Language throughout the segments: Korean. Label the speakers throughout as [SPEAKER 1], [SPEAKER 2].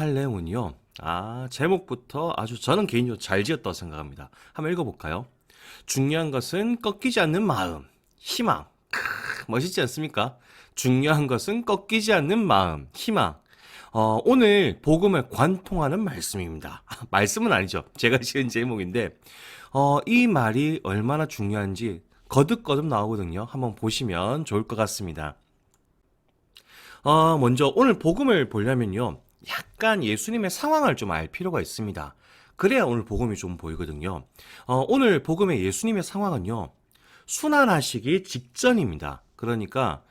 [SPEAKER 1] 할 내용은요. 제목부터 아주 저는 개인적으로 잘 지었다고 생각합니다. 한번 읽어볼까요? 중요한 것은 꺾이지 않는 마음, 희망. 멋있지 않습니까? 중요한 것은 꺾이지 않는 마음, 희망. 오늘 복음을 관통하는 말씀입니다. 말씀은 아니죠. 제가 지은 제목인데, 이 말이 얼마나 중요한지 거듭거듭 나오거든요. 한번 보시면 좋을 것 같습니다. 먼저 오늘 복음을 보려면요. 약간 예수님의 상황을 좀 알 필요가 있습니다. 그래야 오늘 복음이 좀 보이거든요. 오늘 복음의 예수님의 상황은요. 순환하시기 직전입니다. 그러니까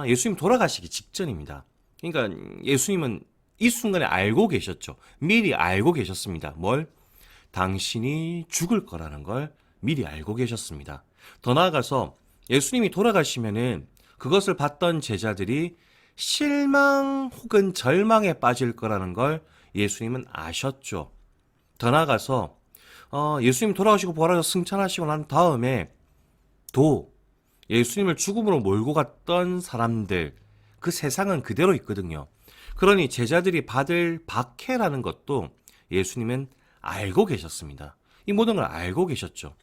[SPEAKER 1] 예수님 돌아가시기 직전입니다. 그러니까 예수님은 이 순간에 알고 계셨죠. 미리 알고 계셨습니다. 뭘? 당신이 죽을 거라는 걸 미리 알고 계셨습니다. 더 나아가서 예수님이 돌아가시면은 그것을 봤던 제자들이 실망 혹은 절망에 빠질 거라는 걸 예수님은 아셨죠. 더 나아가서 예수님 돌아가시고 부활하셔서 승천하시고 난 다음에 도 예수님을 죽음으로 몰고 갔던 사람들, 그 세상은 그대로 있거든요. 그러니 제자들이 받을 박해라는 것도 예수님은 알고 계셨습니다. 이 모든 걸 알고 계셨죠.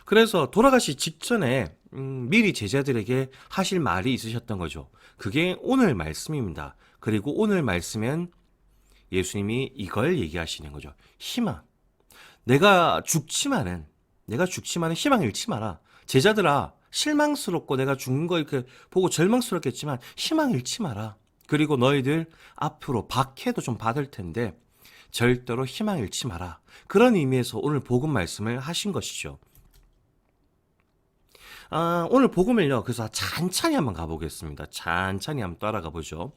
[SPEAKER 1] 그래서 돌아가시 직전에 미리 제자들에게 하실 말이 있으셨던 거죠. 그게 오늘 말씀입니다. 그리고 오늘 말씀엔 예수님이 이걸 얘기하시는 거죠. 희망. 내가 죽지만은 희망 잃지 마라. 제자들아, 실망스럽고 내가 죽는 거 이렇게 보고 절망스럽겠지만 희망 잃지 마라. 그리고 너희들 앞으로 박해도 좀 받을 텐데 절대로 희망 잃지 마라. 그런 의미에서 오늘 복음 말씀을 하신 것이죠. 오늘 복음을요, 그래서 찬찬히 한번 가보겠습니다. 찬찬히 한번 따라가 보죠.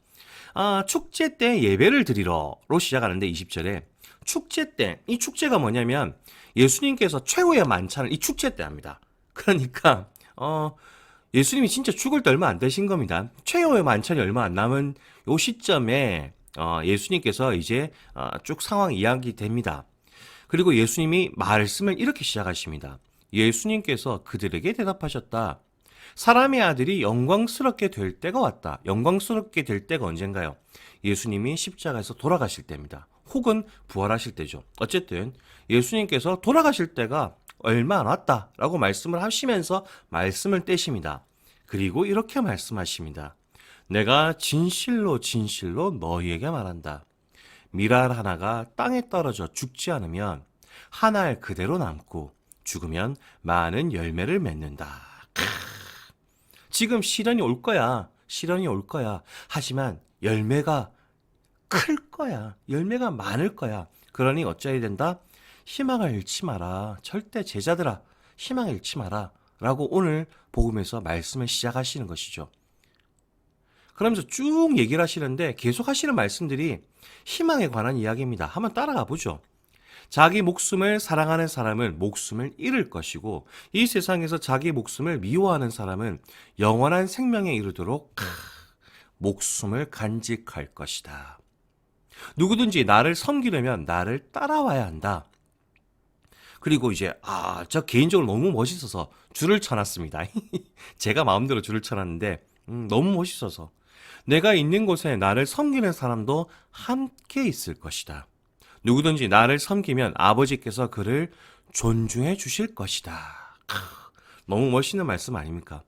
[SPEAKER 1] 축제 때 예배를 드리러로 시작하는데 20절에 축제 때, 이 축제가 뭐냐면 예수님께서 최후의 만찬을 이 축제 때 합니다. 그러니까 예수님이 진짜 죽을 때 얼마 안 되신 겁니다. 최후의 만찬이 얼마 안 남은 요 시점에 예수님께서 이제 쭉 상황 이야기 됩니다. 그리고 예수님이 말씀을 이렇게 시작하십니다. 예수님께서 그들에게 대답하셨다. 사람의 아들이 영광스럽게 될 때가 왔다. 영광스럽게 될 때가 언젠가요? 예수님이 십자가에서 돌아가실 때입니다. 혹은 부활하실 때죠. 어쨌든 예수님께서 돌아가실 때가 얼마 안 왔다라고 말씀을 하시면서 말씀을 떼십니다. 그리고 이렇게 말씀하십니다. 내가 진실로 진실로 너희에게 말한다. 밀알 하나가 땅에 떨어져 죽지 않으면 한 알 그대로 남고 죽으면 많은 열매를 맺는다. 지금 시련이 올 거야. 시련이 올 거야. 하지만 열매가 클 거야. 열매가 많을 거야. 그러니 어찌해야 된다? 희망을 잃지 마라. 절대 제자들아, 희망을 잃지 마라. 라고 오늘 복음에서 말씀을 시작하시는 것이죠. 그러면서 쭉 얘기를 하시는데 계속 하시는 말씀들이 희망에 관한 이야기입니다. 한번 따라가 보죠. 자기 목숨을 사랑하는 사람은 목숨을 잃을 것이고 이 세상에서 자기 목숨을 미워하는 사람은 영원한 생명에 이르도록 목숨을 간직할 것이다. 누구든지 나를 섬기려면 나를 따라와야 한다. 그리고 이제 저 개인적으로 너무 멋있어서 줄을 쳐놨습니다. 제가 마음대로 줄을 쳐놨는데 너무 멋있어서 내가 있는 곳에 나를 섬기는 사람도 함께 있을 것이다. 누구든지 나를 섬기면 아버지께서 그를 존중해 주실 것이다. 너무 멋있는 말씀 아닙니까?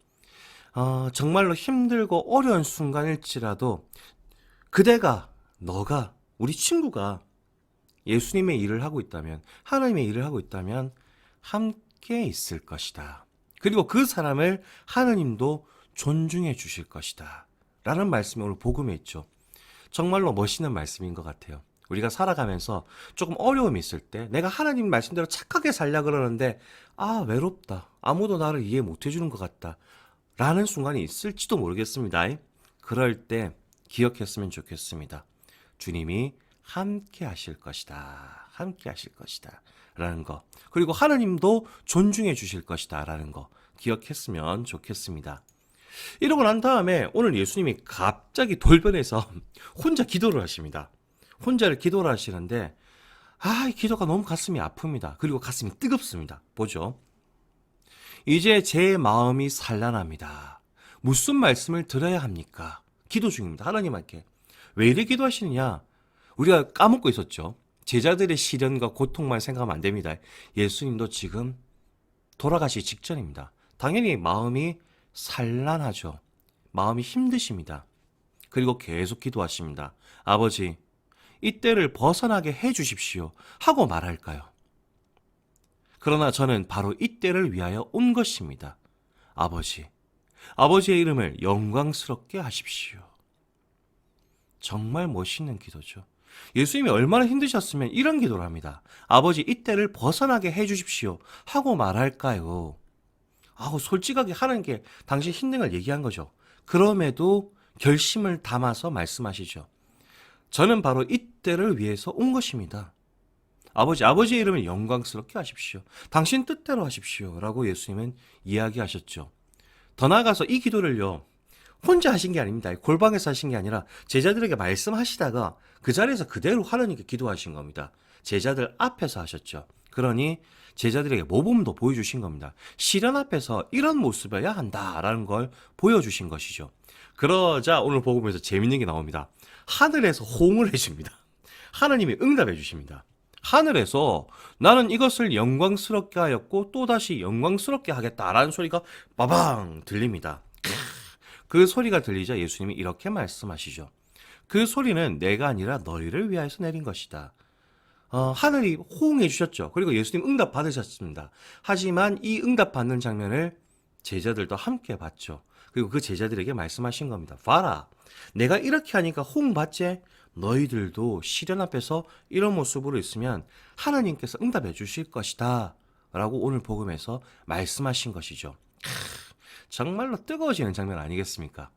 [SPEAKER 1] 정말로 힘들고 어려운 순간일지라도 그대가, 너가, 우리 친구가 예수님의 일을 하고 있다면, 하나님의 일을 하고 있다면 함께 있을 것이다. 그리고 그 사람을 하나님도 존중해 주실 것이다. 라는 말씀이 오늘 복음에 있죠. 정말로 멋있는 말씀인 것 같아요. 우리가 살아가면서 조금 어려움이 있을 때 내가 하나님 말씀대로 착하게 살려고 그러는데 외롭다. 아무도 나를 이해 못 해주는 것 같다. 라는 순간이 있을지도 모르겠습니다. 그럴 때 기억했으면 좋겠습니다. 주님이 함께 하실 것이다. 함께 하실 것이다. 라는 거. 그리고 하나님도 존중해 주실 것이다. 라는 거. 기억했으면 좋겠습니다. 이러고 난 다음에 오늘 예수님이 갑자기 돌변해서 혼자 기도를 하십니다. 혼자를 기도를 하시는데 이 기도가 너무 가슴이 아픕니다. 그리고 가슴이 뜨겁습니다. 보죠. 이제 제 마음이 산란합니다. 무슨 말씀을 들어야 합니까? 기도 중입니다. 하나님께. 왜 이래 기도하시느냐? 우리가 까먹고 있었죠. 제자들의 시련과 고통만 생각하면 안 됩니다. 예수님도 지금 돌아가시 직전입니다. 당연히 마음이 산란하죠. 마음이 힘드십니다. 그리고 계속 기도하십니다. 아버지, 이 때를 벗어나게 해 주십시오. 하고 말할까요? 그러나 저는 바로 이 때를 위하여 온 것입니다. 아버지, 아버지의 이름을 영광스럽게 하십시오. 정말 멋있는 기도죠. 예수님이 얼마나 힘드셨으면 이런 기도를 합니다. 아버지, 이 때를 벗어나게 해 주십시오. 하고 말할까요? 솔직하게 하나님께 당신 힘든 걸 얘기한 거죠. 그럼에도 결심을 담아서 말씀하시죠. 저는 바로 이 때를 위해서 온 것입니다. 아버지의 이름을 영광스럽게 하십시오. 당신 뜻대로 하십시오. 라고 예수님은 이야기하셨죠. 더 나아가서 이 기도를요, 혼자 하신 게 아닙니다. 골방에서 하신 게 아니라 제자들에게 말씀하시다가 그 자리에서 그대로 하나님께 기도하신 겁니다. 제자들 앞에서 하셨죠. 그러니 제자들에게 모범도 보여주신 겁니다. 시련 앞에서 이런 모습이어야 한다라는 걸 보여주신 것이죠. 그러자 오늘 복음에서 재밌는 게 나옵니다. 하늘에서 호응을 해줍니다. 하나님이 응답해 주십니다. 하늘에서 나는 이것을 영광스럽게 하였고 또다시 영광스럽게 하겠다라는 소리가 빠방 들립니다. 그 소리가 들리자 예수님이 이렇게 말씀하시죠. 그 소리는 내가 아니라 너희를 위하여서 내린 것이다. 하늘이 호응해 주셨죠. 그리고 예수님 응답 받으셨습니다. 하지만 이 응답 받는 장면을 제자들도 함께 봤죠. 그리고 그 제자들에게 말씀하신 겁니다. 봐라, 내가 이렇게 하니까 호응 받지? 너희들도 시련 앞에서 이런 모습으로 있으면 하나님께서 응답해 주실 것이다 라고 오늘 복음에서 말씀하신 것이죠. 정말로 뜨거워지는 장면 아니겠습니까?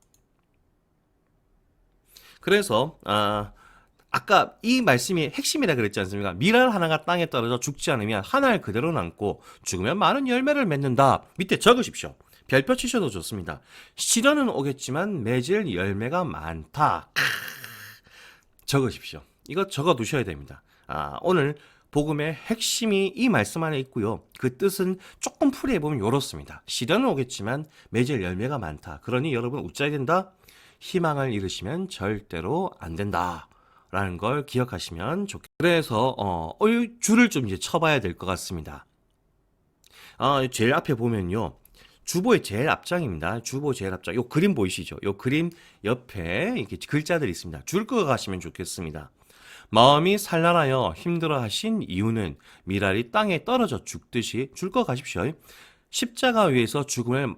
[SPEAKER 1] 그래서 아까 이 말씀이 핵심이라 그랬지 않습니까? 밀알 하나가 땅에 떨어져 죽지 않으면 한 알 그대로 남고 죽으면 많은 열매를 맺는다. 밑에 적으십시오. 별표 치셔도 좋습니다. 시련은 오겠지만 맺을 열매가 많다. 적으십시오. 이거 적어 두셔야 됩니다. 오늘 복음의 핵심이 이 말씀 안에 있고요. 그 뜻은 조금 풀이해보면 이렇습니다. 시련은 오겠지만 맺을 열매가 많다. 그러니 여러분 웃자야 된다. 희망을 잃으시면 절대로 안 된다. 라는 걸 기억하시면 좋겠습니다. 그래서 줄을 좀 이제 쳐봐야 될 것 같습니다. 제일 앞에 보면요. 주보의 제일 앞장입니다. 주보 제일 앞장. 요 그림 보이시죠? 요 그림 옆에 이렇게 글자들이 있습니다. 줄 그어 가시면 좋겠습니다. 마음이 산란하여 힘들어 하신 이유는 밀알이 땅에 떨어져 죽듯이 줄 그어 가십시오. 십자가 위에서 죽음을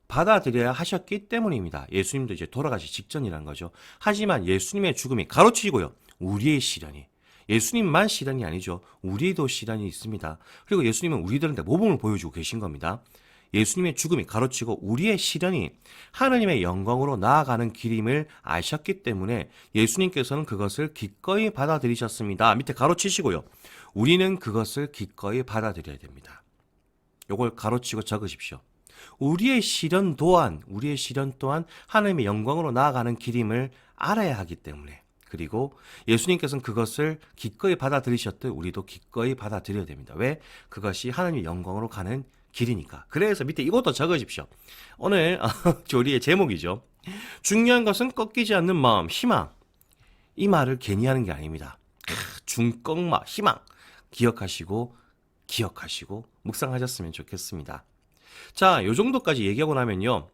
[SPEAKER 1] 받아들여야 하셨기 때문입니다. 예수님도 이제 돌아가시 직전이란 거죠. 하지만 예수님의 죽음이 가로치고요. 우리의 시련이. 예수님만 시련이 아니죠. 우리도 시련이 있습니다. 그리고 예수님은 우리들한테 모범을 보여주고 계신 겁니다. 예수님의 죽음이 가로치고 우리의 시련이 하나님의 영광으로 나아가는 길임을 아셨기 때문에 예수님께서는 그것을 기꺼이 받아들이셨습니다. 밑에 가로치시고요. 우리는 그것을 기꺼이 받아들여야 됩니다. 요걸 가로치고 적으십시오. 우리의 시련 또한 하나님의 영광으로 나아가는 길임을 알아야 하기 때문에, 그리고 예수님께서는 그것을 기꺼이 받아들이셨듯 우리도 기꺼이 받아들여야 됩니다. 왜? 그것이 하나님의 영광으로 가는 길이니까. 그래서 밑에 이것도 적으십시오. 오늘 조리의 제목이죠. 중요한 것은 꺾이지 않는 마음, 희망. 이 말을 괜히 하는 게 아닙니다. 중꺾마, 희망. 기억하시고 묵상하셨으면 좋겠습니다. 자, 요 정도까지 얘기하고 나면요.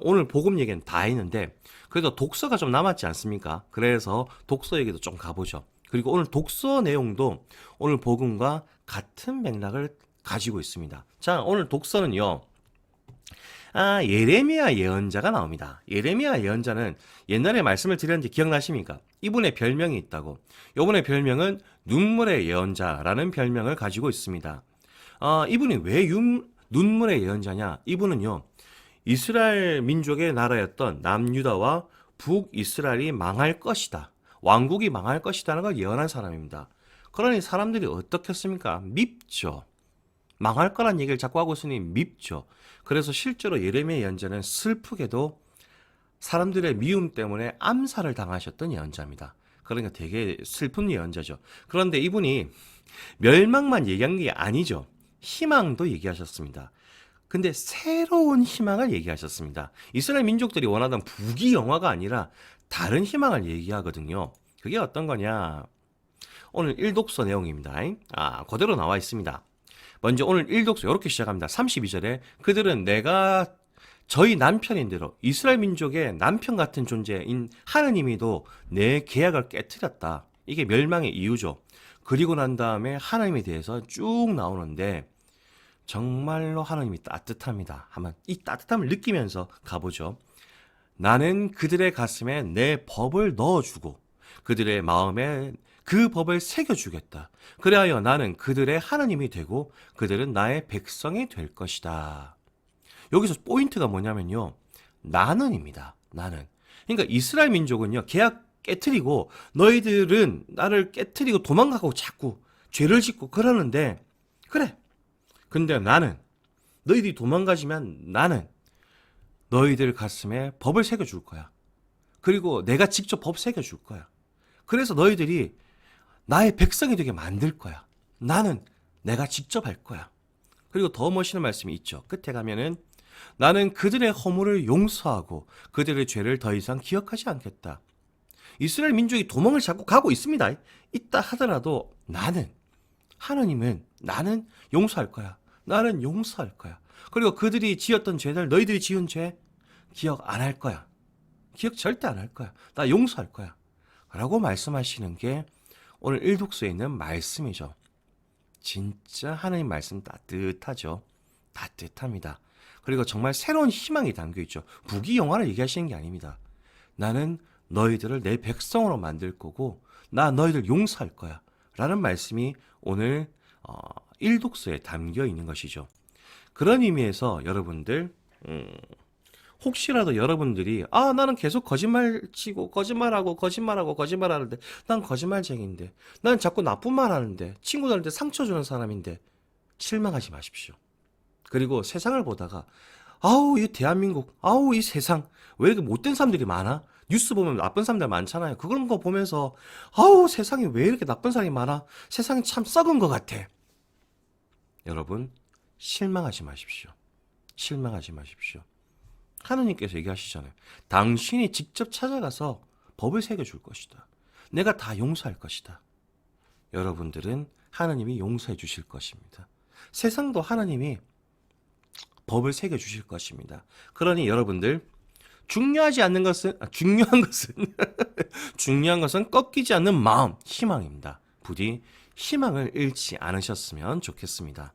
[SPEAKER 1] 오늘 복음 얘기는 다 했는데 그래도 독서가 좀 남았지 않습니까? 그래서 독서 얘기도 좀 가보죠. 그리고 오늘 독서 내용도 오늘 복음과 같은 맥락을 가지고 있습니다. 자, 오늘 독서는요. 예레미야 예언자가 나옵니다. 예레미야 예언자는 옛날에 말씀을 드렸는데 기억나십니까? 이분의 별명이 있다고. 이분의 별명은 눈물의 예언자라는 별명을 가지고 있습니다. 이분이 왜 눈물의 예언자냐? 이분은요. 이스라엘 민족의 나라였던 남유다와 북이스라엘이 망할 것이다. 왕국이 망할 것이라는 걸 예언한 사람입니다. 그러니 사람들이 어떻게 했습니까? 밉죠. 망할 거란 얘기를 자꾸 하고 있으니 밉죠. 그래서 실제로 예레미야 예언자는 슬프게도 사람들의 미움 때문에 암살을 당하셨던 예언자입니다. 그러니까 되게 슬픈 예언자죠. 그런데 이분이 멸망만 얘기한 게 아니죠. 희망도 얘기하셨습니다. 근데 새로운 희망을 얘기하셨습니다. 이스라엘 민족들이 원하던 부귀영화가 아니라 다른 희망을 얘기하거든요. 그게 어떤 거냐? 오늘 일독서 내용입니다. 그대로 나와 있습니다. 먼저 오늘 일독서 이렇게 시작합니다. 32절에 그들은 내가 저희 남편인대로 이스라엘 민족의 남편 같은 존재인 하느님이도 내 계약을 깨뜨렸다. 이게 멸망의 이유죠. 그리고 난 다음에 하나님에 대해서 쭉 나오는데 정말로 하나님이 따뜻합니다. 한번 이 따뜻함을 느끼면서 가보죠. 나는 그들의 가슴에 내 법을 넣어주고 그들의 마음에 그 법을 새겨주겠다. 그리하여 나는 그들의 하나님이 되고 그들은 나의 백성이 될 것이다. 여기서 포인트가 뭐냐면요. 나는입니다. 나는. 그러니까 이스라엘 민족은요. 계약 깨트리고 너희들은 나를 깨트리고 도망가고 자꾸 죄를 짓고 그러는데 그래. 근데 나는 너희들이 도망가지만 나는 너희들 가슴에 법을 새겨줄 거야. 그리고 내가 직접 법 새겨줄 거야. 그래서 너희들이 나의 백성이 되게 만들 거야. 나는 내가 직접 할 거야. 그리고 더 멋있는 말씀이 있죠. 끝에 가면은 나는 그들의 허물을 용서하고 그들의 죄를 더 이상 기억하지 않겠다. 이스라엘 민족이 도망을 자꾸 가고 있습니다. 있다 하더라도 나는 하나님은 나는 용서할 거야. 나는 용서할 거야. 그리고 그들이 지었던 죄들 너희들이 지은 죄 기억 안 할 거야. 기억 절대 안 할 거야. 나 용서할 거야. 라고 말씀하시는 게 오늘 일독서에 있는 말씀이죠. 진짜 하나님 말씀 따뜻하죠. 따뜻합니다. 그리고 정말 새로운 희망이 담겨있죠. 부귀영화를 얘기하시는 게 아닙니다. 나는 너희들을 내 백성으로 만들 거고 나 너희들 용서할 거야. 라는 말씀이 오늘 일독서에 담겨 있는 것이죠. 그런 의미에서 여러분들 혹시라도 여러분들이 나는 계속 거짓말 치고 거짓말하는데 난 거짓말쟁이인데 난 자꾸 나쁜 말 하는데 친구들한테 상처 주는 사람인데 실망하지 마십시오. 그리고 세상을 보다가 이 대한민국 이 세상 왜 이렇게 못된 사람들이 많아? 뉴스 보면 나쁜 사람들 많잖아요. 그런 거 보면서 세상에 왜 이렇게 나쁜 사람이 많아? 세상이 참 썩은 것 같아. 여러분 실망하지 마십시오. 실망하지 마십시오. 하느님께서 얘기하시잖아요. 당신이 직접 찾아가서 법을 새겨줄 것이다. 내가 다 용서할 것이다. 여러분들은 하나님이 용서해 주실 것입니다. 세상도 하나님이 법을 새겨주실 것입니다. 그러니 여러분들 중요한 것은 꺾이지 않는 마음, 희망입니다. 부디 희망을 잃지 않으셨으면 좋겠습니다.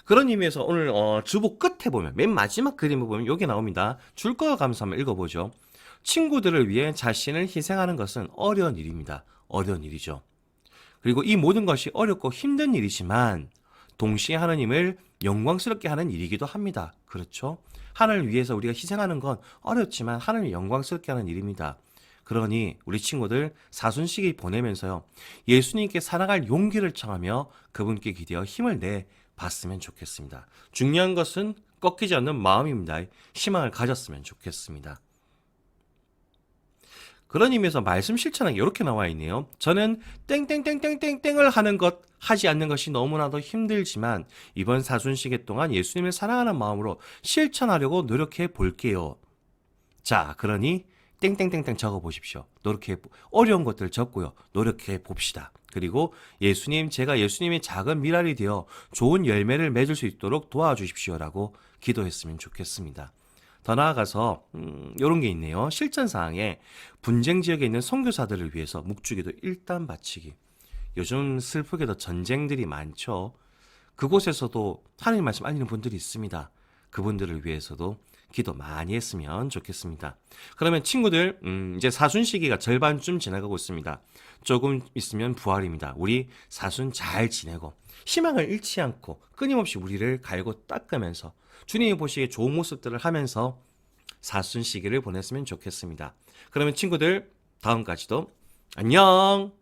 [SPEAKER 1] 그런 의미에서 오늘 주보 끝에 보면 맨 마지막 그림을 보면 여기 나옵니다. 줄 거와 감사 한번 읽어보죠. 친구들을 위해 자신을 희생하는 것은 어려운 일입니다. 어려운 일이죠. 그리고 이 모든 것이 어렵고 힘든 일이지만 동시에 하나님을 영광스럽게 하는 일이기도 합니다. 그렇죠? 하나님을 위해서 우리가 희생하는 건 어렵지만 하나님을 영광스럽게 하는 일입니다. 그러니 우리 친구들 사순식이 보내면서요. 예수님께 살아갈 용기를 청하며 그분께 기대어 힘을 내 봤으면 좋겠습니다. 중요한 것은 꺾이지 않는 마음입니다. 희망을 가졌으면 좋겠습니다. 그런 의미에서 말씀 실천하기 이렇게 나와 있네요. 저는 땡땡땡땡땡땡을 하지 않는 것이 너무나도 힘들지만 이번 사순시계 동안 예수님을 사랑하는 마음으로 실천하려고 노력해 볼게요. 자, 그러니 땡땡땡땡 적어 보십시오. 어려운 것들 적고요. 노력해 봅시다. 그리고 제가 예수님의 작은 미랄이 되어 좋은 열매를 맺을 수 있도록 도와주십시오라고 기도했으면 좋겠습니다. 더 나아가서 이런 게 있네요. 실전사항에 분쟁 지역에 있는 선교사들을 위해서 묵주기도 일단 바치기. 요즘 슬프게도 전쟁들이 많죠. 그곳에서도 하나님 말씀 알리는 분들이 있습니다. 그분들을 위해서도 기도 많이 했으면 좋겠습니다. 그러면 친구들 이제 사순 시기가 절반쯤 지나가고 있습니다. 조금 있으면 부활입니다. 우리 사순 잘 지내고 희망을 잃지 않고 끊임없이 우리를 갈고 닦으면서 주님이 보시기에 좋은 모습들을 하면서 사순 시기를 보냈으면 좋겠습니다. 그러면 친구들 다음까지도 안녕.